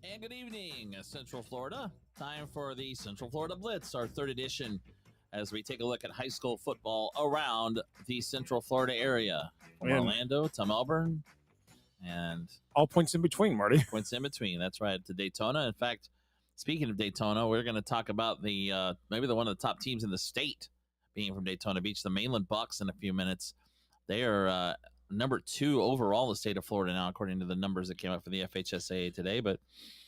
And good evening, Central Florida. Time for the Central Florida Blitz, our third edition, as we take a look at high school football around the Central Florida area, from Orlando to Melbourne, and all points in between, Marty. Points in between. That's right, to Daytona. In fact, speaking of Daytona, we're going to talk about the maybe one of the top teams in the state, being from Daytona Beach, the Mainland Bucks, in a few minutes. They are number 2 overall in the state of Florida now, according to the numbers that came out for the FHSAA today. But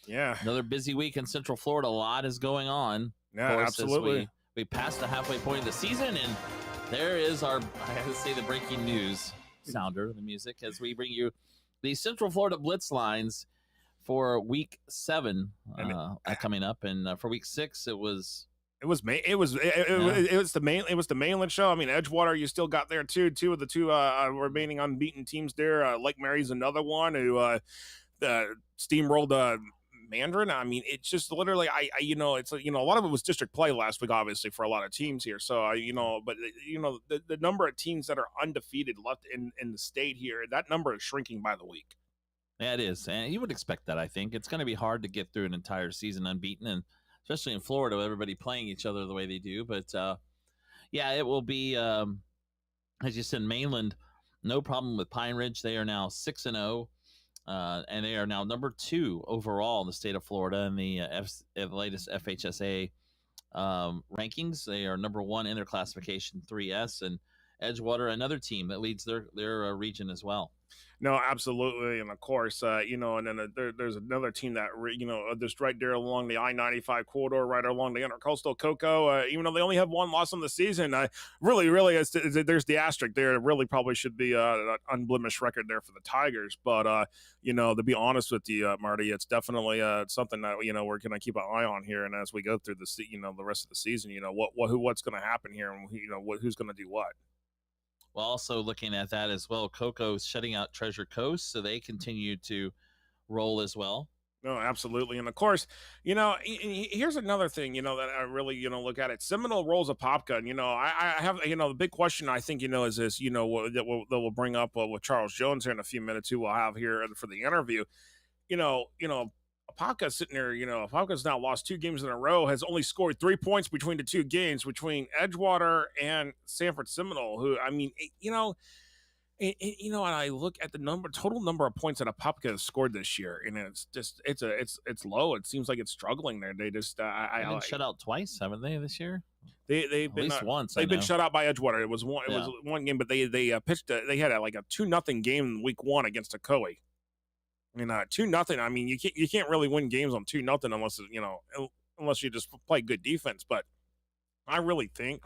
yeah, another busy week in Central Florida. A lot is going on. Yeah, of course, absolutely. We passed the halfway point of the season, and there is our, I have to say, the breaking news sounder, the music, as we bring you the Central Florida Blitz Lines for week 7 coming up, and for week 6 it was the mainland show. I mean, Edgewater, you still got there too. Two of the two remaining unbeaten teams there. Lake Mary's another one who steamrolled Mandarin. I mean, it's just literally, it's a lot of it was district play last week, obviously, for a lot of teams here. So the number of teams that are undefeated left in the state here, that number is shrinking by the week. Yeah, it is, and you would expect that. I think it's going to be hard to get through an entire season unbeaten, and especially in Florida, with everybody playing each other the way they do. But yeah, it will be, as you said, mainland, no problem with Pine Ridge. They are now 6-0. And they are now number 2 overall in the state of Florida in the latest FHSA rankings. They are number 1 in their classification 3S, and Edgewater, another team that leads their region as well. No, absolutely, and of course, and then there's another team that just right there along the I-95 corridor, right along the Intercoastal Cocoa. Even though they only have 1 loss on the season, really, there's the asterisk there. It really probably should be an unblemished record there for the Tigers. But to be honest with you, Marty, it's definitely something that we're going to keep an eye on here, and as we go through the rest of the season, what's going to happen here, and who's going to do what. Well, also looking at that as well, Coco's shutting out Treasure Coast, so they continue to roll as well. No, absolutely. And of course, here's another thing, that I really, look at it. Seminole rolls a Popka. And, I have, the big question I think, is this, that we'll bring up with Charles Jones here in a few minutes, who we'll have here for the interview. Apaka's sitting there, Apaka's now lost 2 games in a row, has only scored 3 points between the 2 games between Edgewater and Sanford Seminole, who, I mean, and I look at the total number of points that Apopka has scored this year, and it's just, it's low. It seems like it's struggling there. They just, they've been shut out twice, haven't they, this year? They've been at least once. They've been shut out by Edgewater. It was one. It was one game, but they pitched. They had a 2-0 game in week 1 against Ocoee. And 2-0. I mean, you can't really win games on 2-0 unless you just play good defense. But I really think,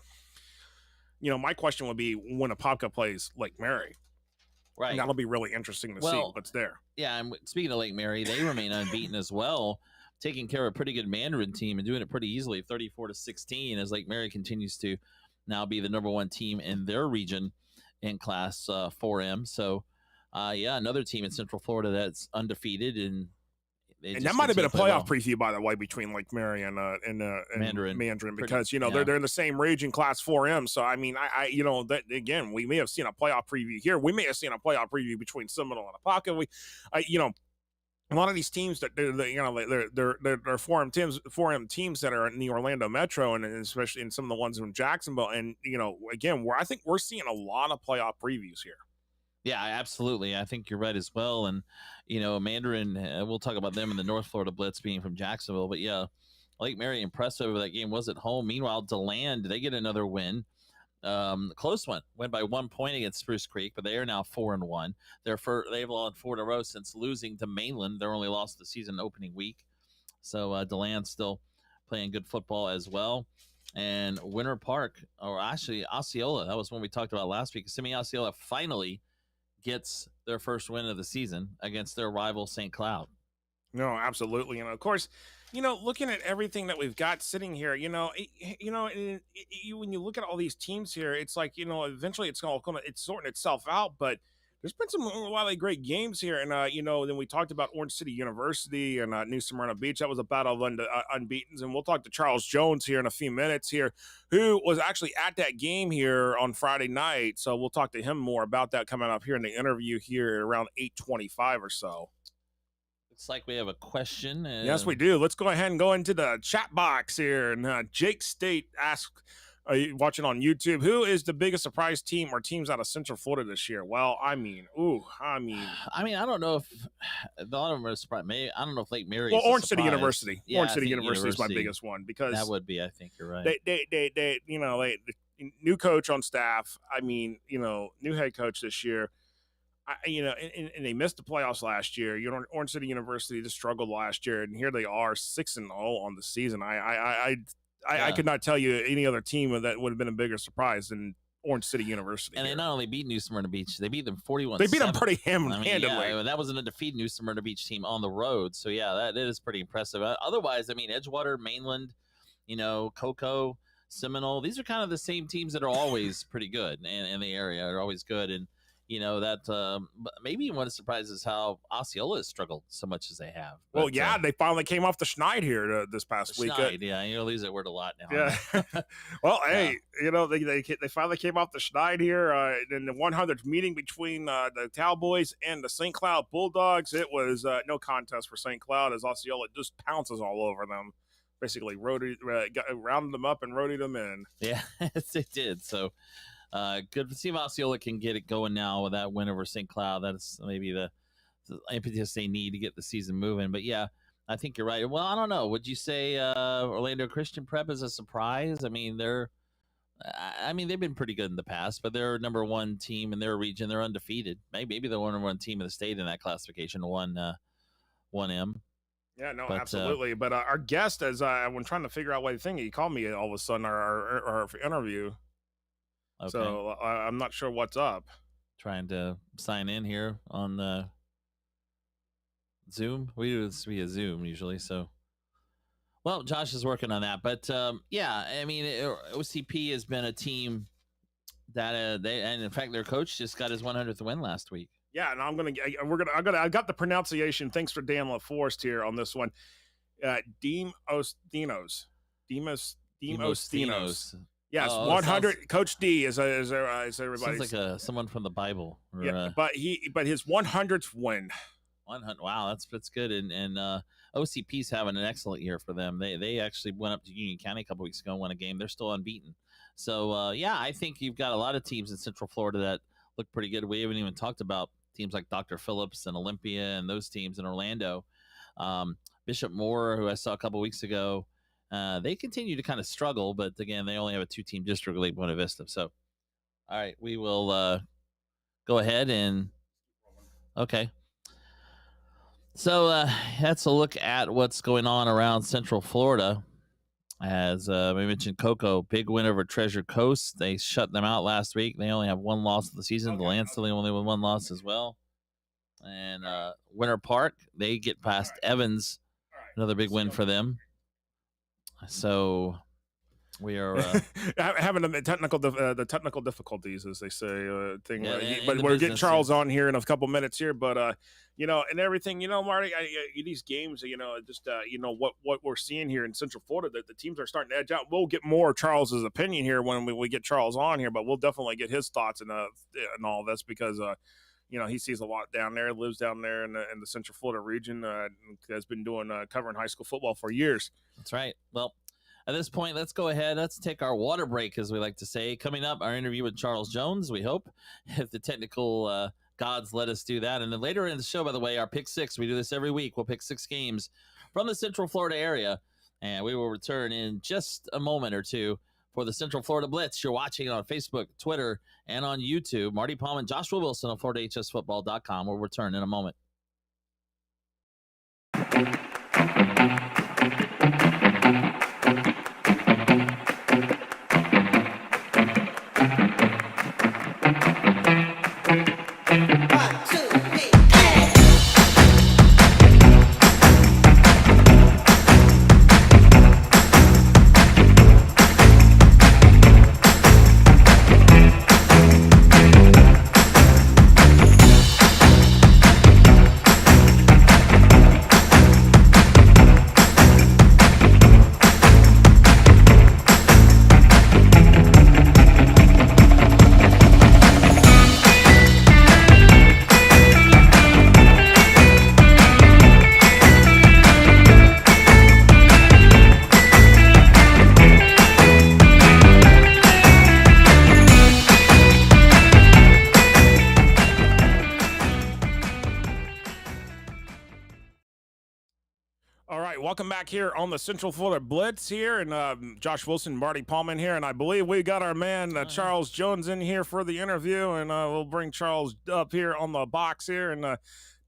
my question would be when Apopka plays Lake Mary. Right. And that'll be really interesting to see what's there. Yeah, and speaking of Lake Mary, they remain unbeaten as well, taking care of a pretty good Mandarin team and doing it pretty easily, 34-16, as Lake Mary continues to now be the number 1 team in their region in Class 4M. So, another team in Central Florida that's undefeated, and that might have been a playoff preview, by the way, between Lake Mary and Mandarin, because they're in the same region, Class 4M. So I mean, that again, we may have seen a playoff preview here. We may have seen a playoff preview between Seminole and Apopka. A lot of these teams that they're 4M teams that are in the Orlando Metro, and especially in some of the ones from Jacksonville, and again, I think we're seeing a lot of playoff previews here. Yeah, absolutely. I think you're right as well. And, Mandarin, we'll talk about them in the North Florida Blitz being from Jacksonville. But, yeah, Lake Mary impressive. That game was at home. Meanwhile, DeLand, they get another win. Close one. Went by 1 point against Spruce Creek, but they are now 4-1. They've lost 4 in a row since losing to Mainland. Their only loss of the season opening week. So, DeLand still playing good football as well. And Winter Park, or actually Osceola, that was one we talked about last week. Simi Osceola finally gets their first win of the season against their rival St. Cloud. No, absolutely. And of course, looking at everything that we've got sitting here, when you look at all these teams here, it's like, eventually it's sorting itself out, but there's been some really great games here. And, then we talked about Orange City University and New Smyrna Beach. That was a battle of unbeatens. And we'll talk to Charles Jones here in a few minutes here, who was actually at that game here on Friday night. So we'll talk to him more about that coming up here in the interview here around 8:25 or so. Looks like we have a question. Yes, we do. Let's go ahead and go into the chat box here. And Jake State asks, are you watching on YouTube, who is the biggest surprise team or teams out of Central Florida this year? Well, I mean, I don't know if a lot of them are surprised. Maybe I don't know if Lake Mary. Well, Orange City University. Yeah, Orange City University is my biggest one because that would be. I think you're right. They new coach on staff. I mean, new head coach this year. And they missed the playoffs last year. Orange City University just struggled last year, and here they are 6-0 on the season. I could not tell you any other team that would have been a bigger surprise than Orange City University. And here. They not only beat New Smyrna Beach, they beat them 41. They beat them pretty handily. Yeah, that was an undefeated New Smyrna Beach team on the road. So yeah, that is pretty impressive. Otherwise, I mean, Edgewater, Mainland, Cocoa, Seminole. These are kind of the same teams that are always pretty good in the area. Are always good and. Maybe one of the surprises is how Osceola has struggled so much as they have. Well, they finally came off the schneid here this past week. Yeah, you lose that word a lot now. Yeah. Well, hey, they finally came off the schneid here in the 100th meeting between the Cowboys and the St. Cloud Bulldogs. It was no contest for St. Cloud as Osceola just pounces all over them. Basically, rounded them up and roadied them in. Yeah, it did. So. Good to see if Osceola can get it going now with that win over St. Cloud. That's maybe the impetus they need to get the season moving. But yeah, I think you're right. Well, I don't know. Would you say Orlando Christian Prep is a surprise? I mean, they've been pretty good in the past, but they're number one team in their region. They're undefeated. Maybe the number one team in the state in that classification, 1M. Yeah, no, absolutely. But our guest, as when trying to figure out what he called me all of a sudden our interview. Okay. So I'm not sure what's up. Trying to sign in here on Zoom. We do this via Zoom usually. So, well, Josh is working on that. But yeah, I mean, OCP has been a team that and in fact, their coach just got his 100th win last week. Yeah, and I got the pronunciation. Thanks for Dan LaForest here on this one. Demostinos. Yes, 100. Sounds, Coach D is everybody. Sounds like someone from the Bible. But his 100th win. 100. Wow, that's good. And OCP's having an excellent year for them. They actually went up to Union County a couple weeks ago and won a game. They're still unbeaten. So I think you've got a lot of teams in Central Florida that look pretty good. We haven't even talked about teams like Dr. Phillips and Olympia and those teams in Orlando. Bishop Moore, who I saw a couple weeks ago. They continue to kind of struggle, but again, they only have a 2-team district league, Buena Vista. So, all right, we will go ahead and okay. So that's a look at what's going on around Central Florida. As we mentioned, Cocoa, big win over Treasure Coast. They shut them out last week. They only have one loss of the season. Okay. The Lansdale only with one loss as well. And Winter Park, they get past Evans. Another big win for them. So we are having the technical difficulties, as they say. But we're getting Charles on here in a couple minutes here. But and everything, Marty, these games, what we're seeing here in Central Florida, that the teams are starting to edge out. We'll get more Charles's opinion here when we get Charles on here, but we'll definitely get his thoughts and all this because. He sees a lot down there, lives down there in the Central Florida region, has been doing covering high school football for years. That's right. Well, at this point, let's go ahead. Let's take our water break, as we like to say. Coming up, our interview with Charles Jones, we hope, if the technical gods let us do that. And then later in the show, by the way, our Pick 6, we do this every week. We'll pick 6 games from the Central Florida area, and we will return in just a moment or two. For the Central Florida Blitz, you're watching on Facebook, Twitter, and on YouTube. Marty Pallman, Joshua Wilson on FloridaHSFootball.com. We'll return in a moment. All right, welcome back here on the Central Florida Blitz here, and Josh Wilson Marty Pallman here, and I believe we got our man Charles Jones in here for the interview, and we'll bring Charles up here on the box here, and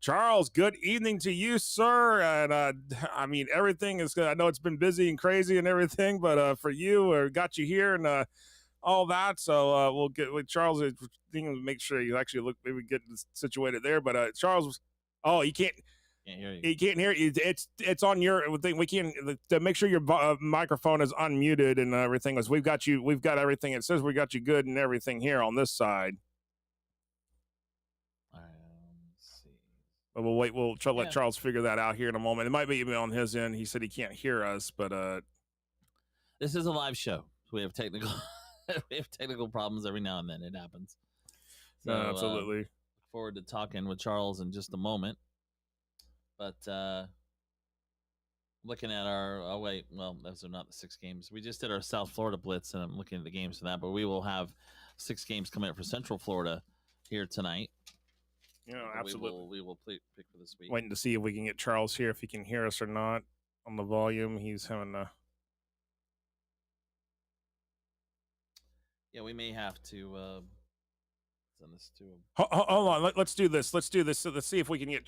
Charles, good evening to you, sir, and I mean, everything is good. I know it's been busy and crazy and everything, but for you, we got you here, and all that, so we'll get with Charles, make sure you actually look, maybe get situated there, but Charles, oh, you can't. Can't hear you. He can't hear you. It's on your thing. We can't to make sure your microphone is unmuted and everything. We've got you. We've got everything. It says we got you good and everything here on this side. Let's see. But we'll wait. We'll let Charles figure that out here in a moment. It might be even on his end. He said he can't hear us, but this is a live show. We have technical problems every now and then. It happens. So, absolutely. Look forward to talking with Charles in just a moment. But looking at our those are not the 6 games. We just did our South Florida Blitz, and I'm looking at the games for that. But we will have 6 games coming up for Central Florida here tonight. Yeah, absolutely. We will pick for this week. Waiting to see if we can get Charles here, if he can hear us or not on the volume. He's having a. Yeah, we may have to. Send this to him. Hold on, let's do this. Let's do this. So let's see if we can get.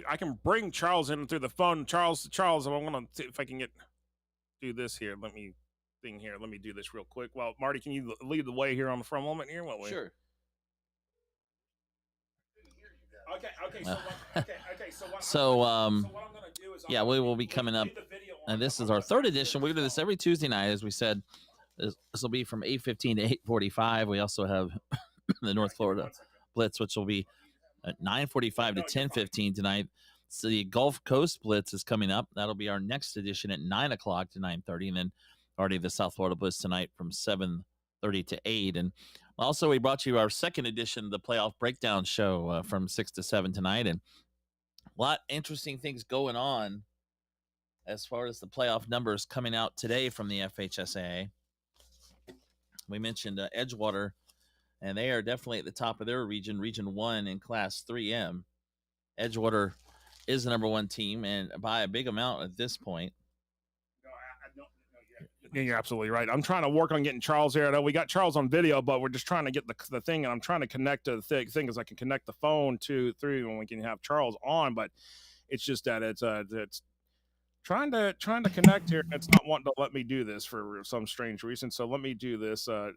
I can bring Charles in through the phone. Charles, I want to see if I can do this here. Let me do this real quick. Well, Marty, can you lead the way here on the front moment here? Sure. Okay. So what I'm gonna do is we will be coming up, and this is our 3rd edition. We do this every Tuesday night, as we said. This will be from 8:15 to 8:45. We also have the North Florida Blitz, which will be at 9:45 to 10:15 tonight. So the Gulf Coast Blitz is coming up. That'll be our next edition at 9 o'clock to 9:30, and then already the South Florida Blitz tonight from 7:30 to 8. And also, we brought you our 2nd edition of the Playoff Breakdown Show from 6 to 7 tonight, and a lot of interesting things going on as far as the playoff numbers coming out today from the FHSAA. We mentioned Edgewater, and they are definitely at the top of their region, Region 1 in Class 3M. Edgewater is the number 1 team, and by a big amount at this point. Yeah, you're absolutely right. I'm trying to work on getting Charles here. I know we got Charles on video, but we're just trying to get the thing, and I'm trying to connect to the thing because I can connect the phone through, and we can have Charles on, but it's just that it's trying to connect here. It's not wanting to let me do this for some strange reason. So let me do this. We'll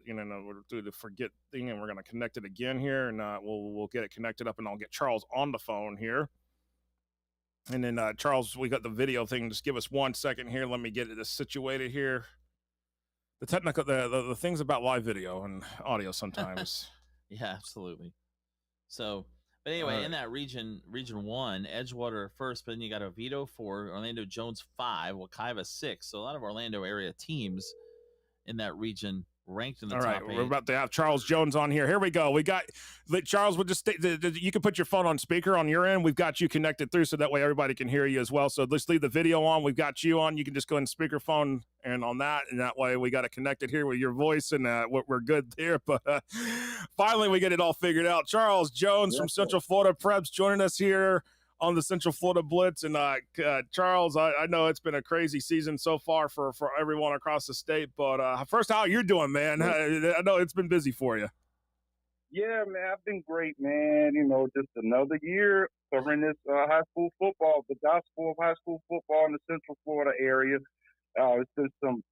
do the forget thing, and we're going to connect it again here, and we'll get it connected up, and I'll get Charles on the phone here. And then Charles, we got the video thing. Just give us 1 second here. Let me get it situated here. The technical, the things about live video and audio sometimes. Yeah, absolutely. So. But anyway, in that Region 1, Edgewater first, but then you got Oviedo 4, Orlando Jones 5, Wekiva 6. So a lot of Orlando area teams in that region ranked in the top 8. All right, we're about to have Charles Jones on here. Here we go. We got Charles. We'll just you can put your phone on speaker on your end. We've got you connected through, so that way everybody can hear you as well. So let's leave the video on. We've got you on. You can just go in speakerphone and on that, and that way we got it connected here with your voice, and we're good there. But finally, we get it all figured out. Charles Jones from Central Florida Preps joining us here on the Central Florida Blitz. And Charles, I know it's been a crazy season so far for everyone across the state, but first, how you doing, man? I know it's been busy for you. Yeah, man, I've been great, man. Just another year covering this high school football, the gospel of high school football in the Central Florida area. It's just some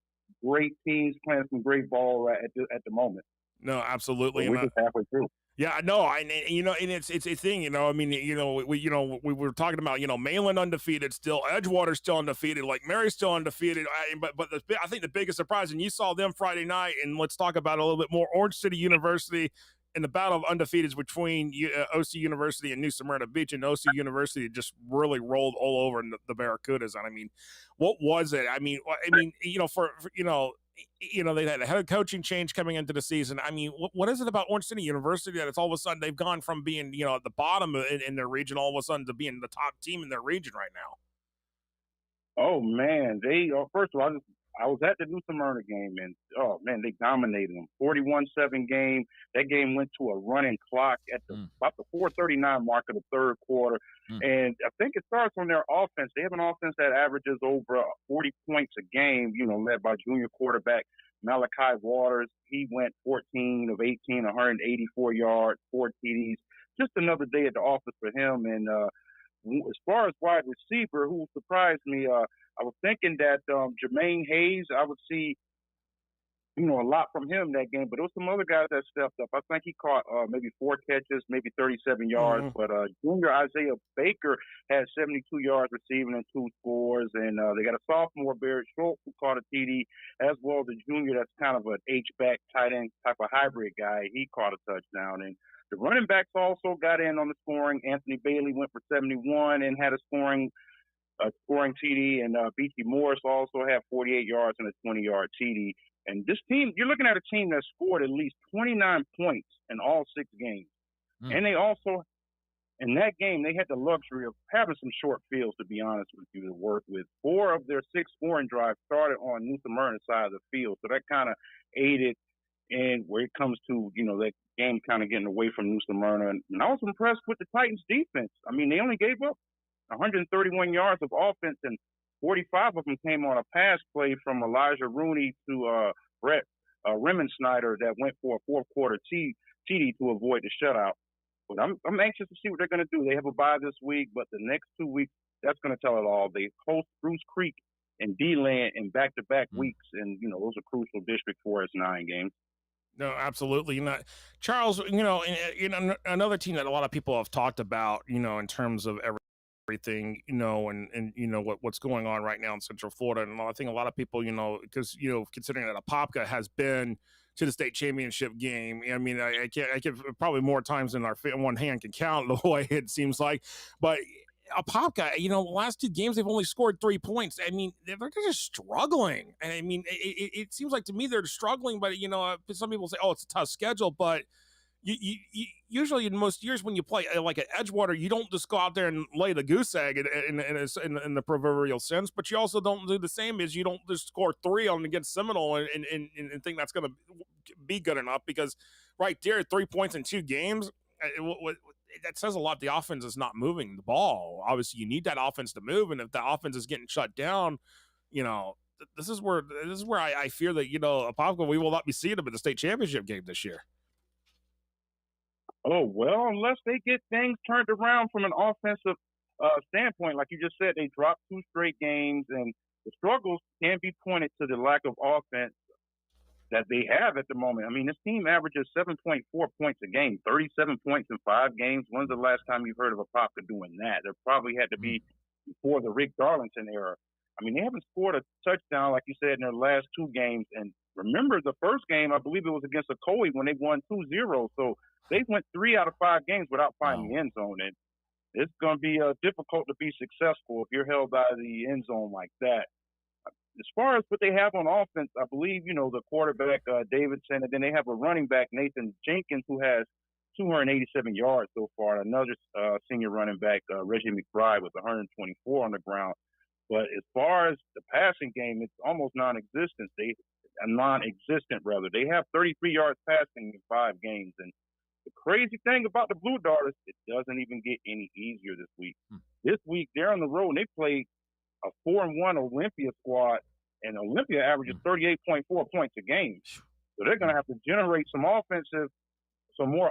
great teams playing some great ball at the moment. No, absolutely. So we're just halfway through. Yeah, no, and it's a thing, I mean, we were talking about, Mainland undefeated still, Edgewater still undefeated, like Mary's still undefeated, but I think the biggest surprise, and you saw them Friday night, and let's talk about it a little bit more, Orange City University in the battle of undefeateds between OC University and New Smyrna Beach, and OC University just really rolled all over the Barracudas. And I mean, what was it? I mean, they had a head coaching change coming into the season. I mean, what is it about Orange City University that it's all of a sudden they've gone from being, at the bottom in their region all of a sudden to being the top team in their region right now? Oh man, they first of all, I was at the New Smyrna game, and oh man, they dominated them. 41-7 game. That game went to a running clock at about the 4:39 mark of the third quarter, and I think it starts on their offense. They have an offense that averages over 40 points a game. Led by junior quarterback Malachi Waters. He went 14 of 18, 184 yards, 4 TDs. Just another day at the office for him. And as far as wide receiver, who surprised me, I was thinking that Jermaine Hayes, I would see, a lot from him that game. But there was some other guys that stepped up. I think he caught maybe 4 catches, maybe 37 yards. But junior Isaiah Baker had 72 yards receiving and 2 scores. And they got a sophomore, Barrett Schultz, who caught a TD, as well as a junior that's kind of an H-back tight end type of hybrid guy. He caught a touchdown. And the running backs also got in on the scoring. Anthony Bailey went for 71 and had a scoring TD, and B.T. Morris also had 48 yards and a 20-yard TD. And this team, you're looking at a team that scored at least 29 points in all 6 games. And they also, in that game, they had the luxury of having some short fields, to be honest with you, to work with. 4 of their 6 scoring drives started on New Smyrna's side of the field, so that kind of aided in where it comes to, that game kind of getting away from New Smyrna. And I was impressed with the Titans' defense. I mean, they only gave up 131 yards of offense, and 45 of them came on a pass play from Elijah Rooney to Brett Remensnyder that went for a fourth-quarter TD to avoid the shutout. But I'm anxious to see what they're going to do. They have a bye this week, but the next 2 weeks, that's going to tell it all. They host Spruce Creek and D-Land in back-to-back weeks, and, those are crucial district for us 9 games. No, absolutely. Charles, another team that a lot of people have talked about, in terms of everything, and what's going on right now in Central Florida. And I think a lot of people, because, considering that Apopka has been to the state championship game, I mean, I can probably more times than our one hand can count the way it seems like, but Apopka, the last 2 games, they've only scored 3 points. I mean, they're just struggling. I mean, it seems like to me they're struggling, but, some people say, oh, it's a tough schedule, but you usually in most years when you play like at Edgewater, you don't just go out there and lay the goose egg in the proverbial sense, but you also don't do the same as you don't just score 3 on against Seminole and think that's going to be good enough, because right there, 3 points in 2 games, that says a lot. The offense is not moving the ball. Obviously, you need that offense to move, and if the offense is getting shut down, this is where I fear that Apopka, we will not be seeing them in the state championship game this year. Oh, well, unless they get things turned around from an offensive standpoint, like you just said, they dropped 2 straight games, and the struggles can be pointed to the lack of offense that they have at the moment. I mean, this team averages 7.4 points a game, 37 points in 5 games. When's the last time you've heard of Apopka doing that? There probably had to be before the Rick Darlington era. I mean, they haven't scored a touchdown, like you said, in their last 2 games. And remember, the first game, I believe it was against Ocoee when they won 2-0. So they went 3 out of 5 games without finding the end zone. And it's going to be difficult to be successful if you're held out of the end zone like that. As far as what they have on offense, I believe, the quarterback, Davidson, and then they have a running back, Nathan Jenkins, who has 287 yards so far. Another senior running back, Reggie McBride, with 124 on the ground. But as far as the passing game, it's almost non-existent. They have 33 yards passing in 5 games. And the crazy thing about the Blue Darters, it doesn't even get any easier this week. This week, they're on the road, and they played a 4-1 Olympia squad, and Olympia averages 38.4 points a game. So they're going to have to generate some more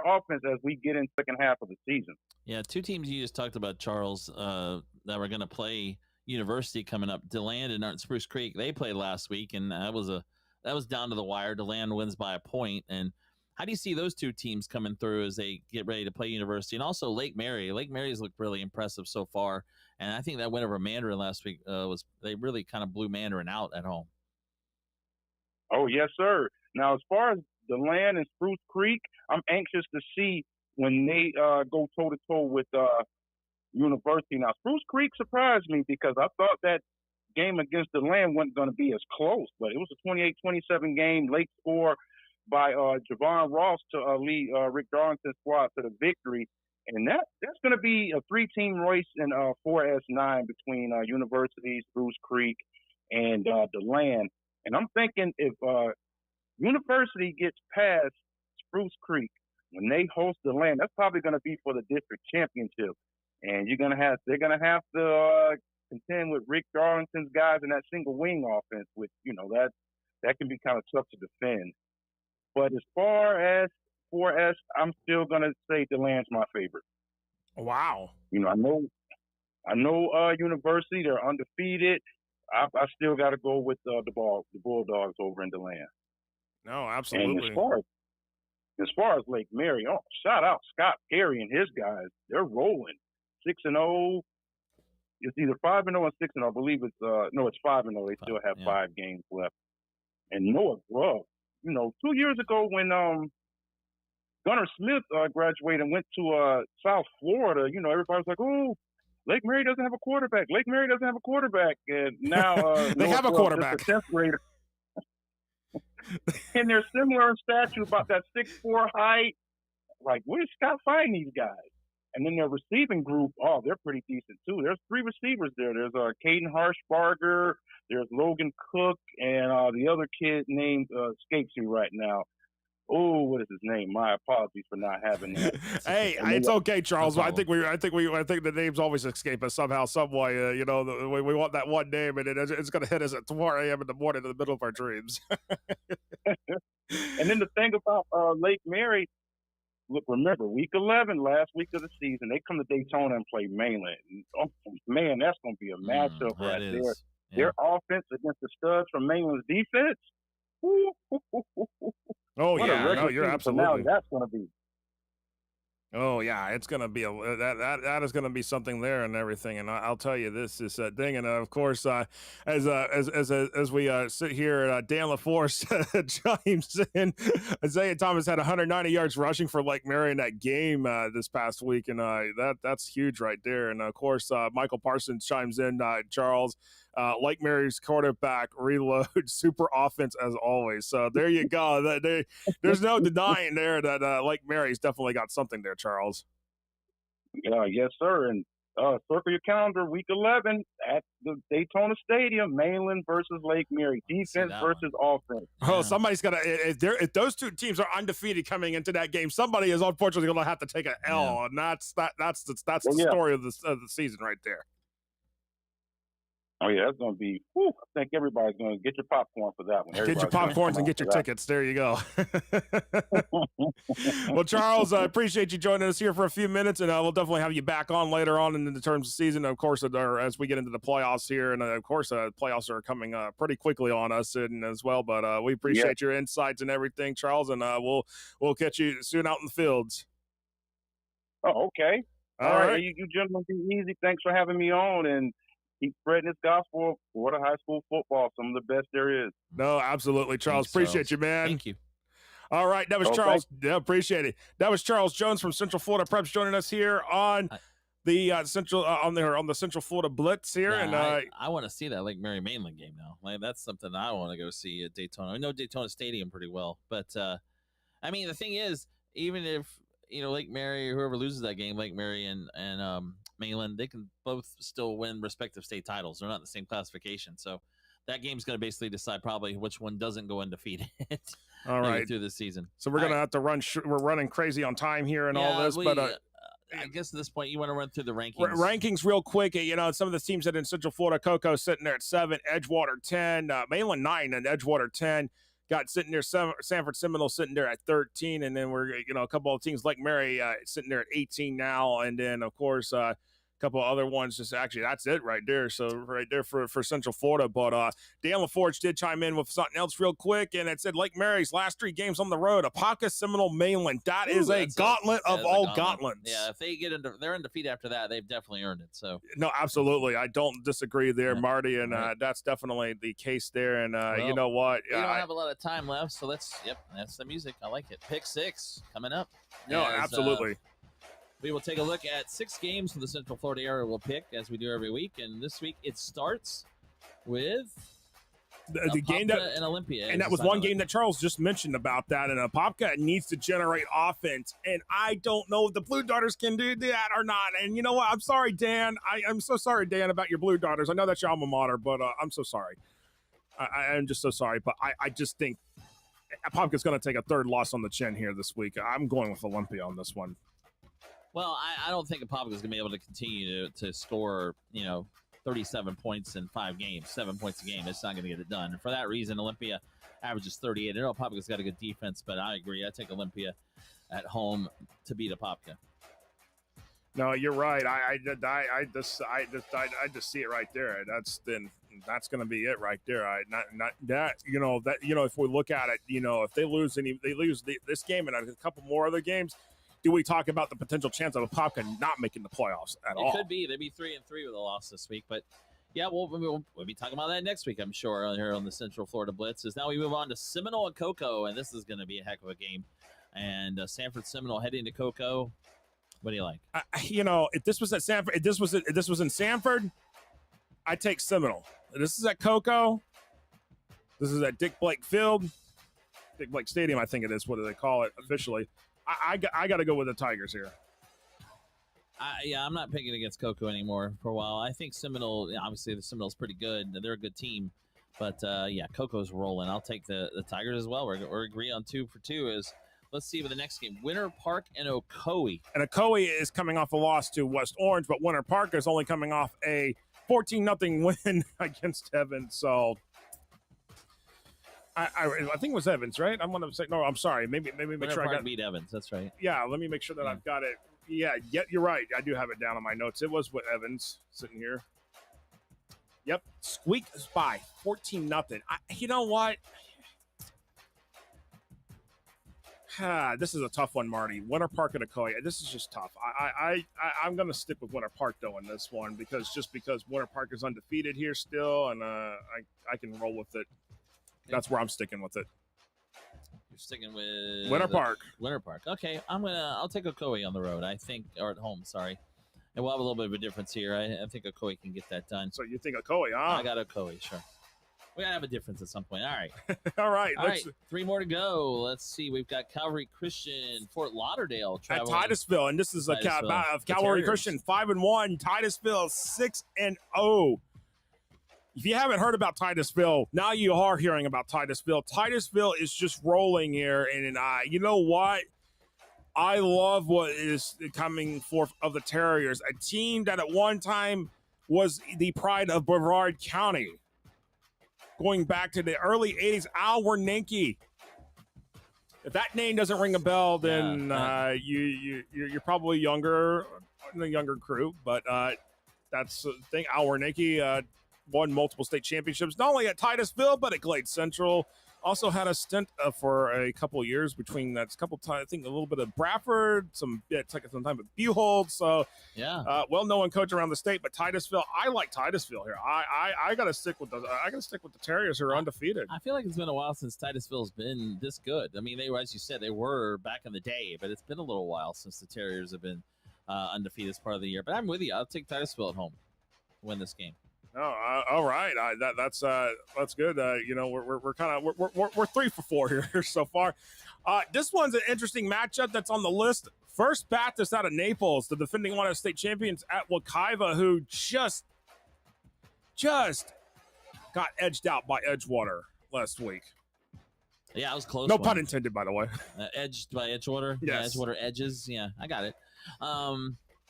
offense as we get in second half of the season. Yeah, 2 teams you just talked about, Charles, that were going to play University coming up. DeLand and Spruce Creek, they played last week, and that was down to the wire. DeLand wins by a point. And how do you see those 2 teams coming through as they get ready to play University? And also Lake Mary. Lake Mary's looked really impressive so far. And I think that win over Mandarin last week they really kind of blew Mandarin out at home. Oh, yes, sir. Now, as far as DeLand and Spruce Creek, I'm anxious to see when they go toe-to-toe with University. Now, Spruce Creek surprised me because I thought that game against DeLand wasn't going to be as close, but it was a 28-27 game, late score by Javon Ross to lead Rick Darlington's squad to the victory. And that's going to be a 3-team race in 4S9 between University, Spruce Creek, and DeLand. And I'm thinking if University gets past Spruce Creek when they host the land, that's probably going to be for the district championship. And they're gonna have to contend with Rick Darlington's guys in that single wing offense, which that can be kind of tough to defend. But as far as 4S, I'm still gonna say DeLand's my favorite. Wow. I know University, they're undefeated. I still got to go with the Bulldogs over in DeLand. No, absolutely. And as far as Lake Mary, shout out Scott Perry and his guys. They're rolling 6-0. It's either 5-0 or 6-0. I believe it's 5-0. They still have 5 games left. And Noah Grubb, 2 years ago when Gunnar Smith graduated and went to South Florida, everybody was like, "Oh, Lake Mary doesn't have a quarterback. Lake Mary doesn't have a quarterback." And now they have a quarterback. A 10th grader. And they're similar in stature, about that 6'4" height. Like, where did Scott find these guys? And then their receiving group, they're pretty decent too. There's 3 receivers there. There's Caden Harshbarger, there's Logan Cook, and the other kid named escapes me right now. Oh, what is his name? My apologies for not having that. Hey, it's okay, Charles. I think the names always escape us somehow, some way. We want that one name, and it's going to hit us at 4 a.m. in the morning in the middle of our dreams. And then the thing about Lake Mary, look, remember, week 11, last week of the season, they come to Daytona and play Mainland. Oh, man, that's going to be a matchup right there. Yeah. Their offense against the studs from Mainland's defense. Oh, yeah, no, you're absolutely. That's going to be. Oh yeah, it's gonna be that is gonna be something there and everything. And I'll tell you this thing, and of course, as we sit here, Dan LaForce chimes in. Isaiah Thomas had 190 yards rushing for Lake Mary in that game this past week, and that's huge right there. And of course, Michael Parsons chimes in. Charles, Lake Mary's quarterback reload, super offense as always. So there you go. There's no denying there that Lake Mary's definitely got something there, Charles. Yes, sir. And circle your calendar, week 11 at the Daytona Stadium, Mainland versus Lake Mary, defense versus offense. Oh, somebody's got to. If those two teams are undefeated coming into that game, somebody is unfortunately going to have to take an L, and that's the story of the season right there. Oh, yeah, that's going to be, I think everybody's going to get your popcorn for that one. Get your popcorns and get your tickets. There you go. Well, Charles, I appreciate you joining us here for a few minutes, and we'll definitely have you back on later on in the terms of season, of course, as we get into the playoffs here. And, of course, playoffs are coming pretty quickly on us and as well. But we appreciate your insights and everything, Charles, and we'll catch you soon out in the fields. Oh, okay. All right. You gentlemen be easy. Thanks for having me on, and keep spreading this gospel of Florida high school football, some of the best there is. No, absolutely, Charles. Thanks, appreciate you, man. Thank you. All right, that was Charles. Yeah, appreciate it. That was Charles Jones from Central Florida Preps joining us here on the on the Central Florida Blitz here. Yeah, and I want to see that Lake Mary Mainland game now. Like, that's something I want to go see at Daytona. I know Daytona Stadium pretty well, but I mean, the thing is, even if Lake Mary, whoever loses that game, Lake Mary and Mainland, they can both still win respective state titles. They're not in the same classification, so that game's going to basically decide probably which one doesn't go undefeated. All right, through the season. So we're going to have to run. We're running crazy on time here and all this, but I guess at this point you want to run through the rankings. Rankings real quick. Some of the teams that in Central Florida, Cocoa sitting there at 7, Edgewater 10, Mainland 9, and Edgewater 10. Got sitting there, Sanford Seminole sitting there at 13, and then we're a couple of teams like Mary sitting there at 18 now, and then of course a couple of other ones. Just actually that's it right there. So right there for Central Florida. But Dan LaForge did chime in with something else real quick, and it said Lake Mary's last 3 games on the road: Apopka, Seminole, Mainland. That is a gauntlet of all gauntlets. Yeah, if they they're undefeated after that, they've definitely earned it. So no, absolutely, I don't disagree there, Marty, and that's definitely the case there. And you know what? We don't have a lot of time left, so that's the music. I like it. Pick 6 coming up. No, absolutely. We will take a look at 6 games from the Central Florida area we'll pick, as we do every week. And this week it starts with the game and Olympia. And that was one game that Charles just mentioned about that. And Apopka needs to generate offense. And I don't know if the Blue Darters can do that or not. And you know what? I'm sorry, Dan. I'm so sorry, Dan, about your Blue Darters. I know that's your alma mater, but I'm so sorry. I'm just so sorry, but I just think Apopka's going to take a third loss on the chin here this week. I'm going with Olympia on this one. Well, I don't think Apopka is going to be able to continue to score, 37 points in 5 games, 7 points a game. It's not going to get it done. And for that reason, Olympia averages 38. I know Apopka's got a good defense, but I agree. I take Olympia at home to beat Apopka. No, you're right. I just see it right there. That's going to be it right there. If we look at it, if they lose this game and a couple more other games, do we talk about the potential chance of Apopka not making the playoffs at all? It could be. They'd be 3-3 with a loss this week, but yeah, we'll be talking about that next week, I'm sure, here on the Central Florida Blitz. As now we move on to Seminole and Cocoa, and this is going to be a heck of a game. And Sanford Seminole heading to Cocoa. What do you like? If this was at Sanford, if this was in Sanford, I take Seminole. This is at Cocoa. This is at Dick Blake Field, Dick Blake Stadium, I think it is. What do they call it officially? I got to go with the Tigers here. I'm not picking against Cocoa anymore for a while. I think Seminole, obviously the Seminole's pretty good. They're a good team. But, Cocoa's rolling. I'll take the Tigers as well. We're agreeing on 2 for 2. Let's see with the next game. Winter Park and Ocoee. And Ocoee is coming off a loss to West Orange, but Winter Park is only coming off a 14-0 win against Evans. So I think it was Evans, right? I'm going to say, no, I'm sorry. Maybe make sure I got beat Evans. That's right. Yeah, let me make sure that I've got it. Yeah, you're right. I do have it down on my notes. It was with Evans sitting here. Yep, squeaked by 14-0. You know what? This is a tough one, Marty. Winter Park and Ocoee. This is just tough. I'm going to stick with Winter Park though in this one because Winter Park is undefeated here still, and I can roll with it. That's where I'm sticking with it. You're sticking with Winter Park. Winter Park. Okay, I'll take Ocoee on the road. I think, or at home. Sorry, and we'll have a little bit of a difference here. I think Ocoee can get that done. So you think Ocoee? Huh? I got Ocoee. Sure. We gotta have a difference at some point. All right. All right. All right. 3 more to go. Let's see. We've got Calvary Christian, Fort Lauderdale at Titusville, and this is a Calvary Christian 5-1. Titusville 6-0. If you haven't heard about Titusville, now you are hearing about Titusville. Titusville is just rolling here, and you know what? I love what is coming forth of the Terriers, a team that at one time was the pride of Brevard County. Going back to the early 80s, Al Wernicke. If that name doesn't ring a bell, then you're probably younger in the younger crew. But that's the thing. Al Wernicke won multiple state championships, not only at Titusville, but at Glade Central. Also had a stint for a couple of years between that couple times. I think a little bit of Bradford, some time at Buchholz. So well-known coach around the state. But Titusville, I like Titusville here. I got to stick with the Terriers who are undefeated. I feel like it's been a while since Titusville's been this good. I mean, as you said, they were back in the day, but it's been a little while since the Terriers have been undefeated as part of the year. But I'm with you. I'll take Titusville at home to win this game. Oh, all right. That's good. We're 3 for 4 here so far. This one's an interesting matchup that's on the list. First Baptist out of Naples, the defending one of state champions at Wekiva, who just got edged out by Edgewater last week. Yeah, it was close. No pun intended, by the way. Edged by Edgewater. Yes. Yeah, Edgewater edges. Yeah, I got it.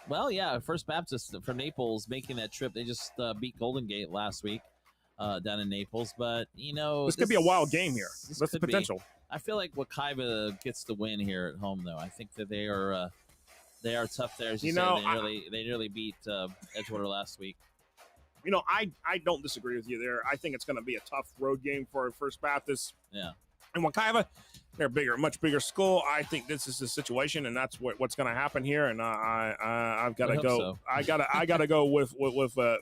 Well, yeah, First Baptist from Naples making that trip. They just beat Golden Gate last week down in Naples. But, this could be a wild game here. That's the potential. I feel like Wekiva gets the win here at home, though. I think that they are tough there. As you said, they nearly beat Edgewater last week. I don't disagree with you there. I think it's going to be a tough road game for First Baptist. Yeah. And Wekiva, they're much bigger school. I think this is the situation, and that's what's going to happen here. And I've got to go. So. I got to go with the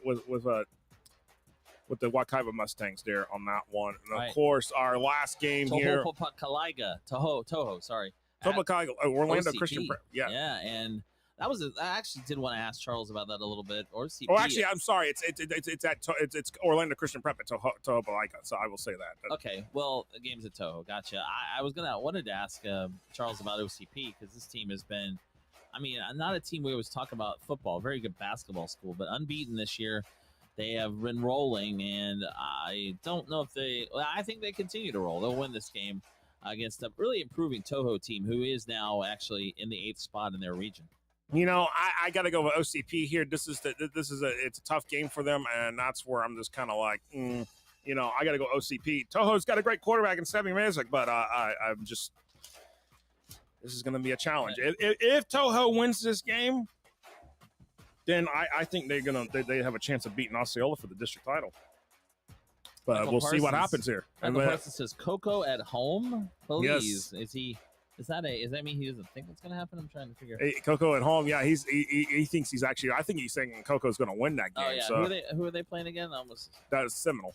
Wekiva Mustangs there on that one. And of course, our last game here, Toho. Sorry, Orlando OCP. Christian. Yeah, and that was. I actually did want to ask Charles about that a little bit. Or CP. Oh, actually, I'm sorry. It's Orlando Christian Prep at Toho, so I will say that. Okay, well, the game's at Toho. Gotcha. I wanted to ask Charles about OCP because this team has been, not a team we always talk about football. Very good basketball school, but unbeaten this year. They have been rolling, and I don't know if they. Well, I think they continue to roll. They'll win this game against a really improving Toho team, who is now actually in the 8th spot in their region. You know, I got to go with OCP here. It's a tough game for them, and that's where I'm just kind of like, you know, I got to go OCP. Toho's got a great quarterback in Sammy Mazik, but I'm just, this is going to be a challenge. If Toho wins this game, then I think they have a chance of beating Osceola for the district title. But Michael we'll Parsons, see what happens here. Michael Parsons says Coco at home. Please, Yes. Does that mean he doesn't think that's going to happen? I'm trying to figure. Hey, Coco at home, yeah, he thinks he's actually. I think he's saying Coco's going to win that game. Oh yeah, So who are they playing again? that is Seminole.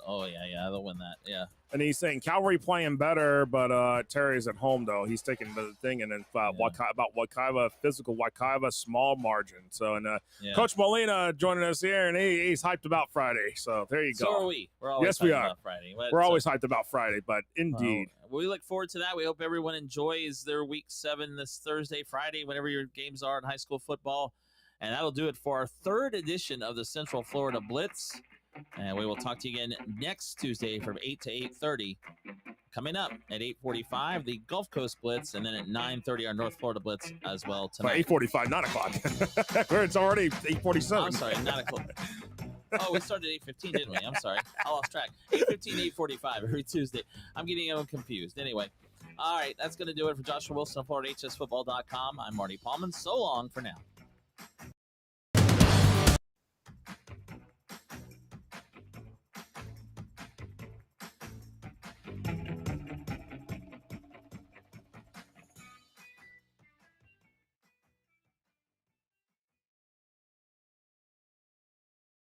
Oh yeah, they'll win that. Yeah. And he's saying Calvary playing better, but Terry's at home though. He's taking the thing, and then about Wakaiva, physical Wakaiva, small margin. So and Coach Molina joining us here, and he's hyped about Friday. So there you go. So are we. We're always hyped about Friday. We're always hyped about Friday, but indeed. We look forward to that. We hope everyone enjoys their Week 7 this Thursday, Friday, whenever your games are in high school football. And that'll do it for our 3rd edition of the Central Florida Blitz. And we will talk to you again next Tuesday from 8 to 8:30. Coming up at 8:45, the Gulf Coast Blitz, and then at 9:30, our North Florida Blitz as well tonight. 8:45, 9 o'clock. It's already 8:47. I'm sorry, 9 o'clock. Oh, we started at 8:15, didn't we? I'm sorry. I lost track. 8:15, 8:45 every Tuesday. I'm getting confused. Anyway, all right, that's going to do it for Joshua Wilson of FloridaHSFootball.com. I'm Marty Pallman. So long for now.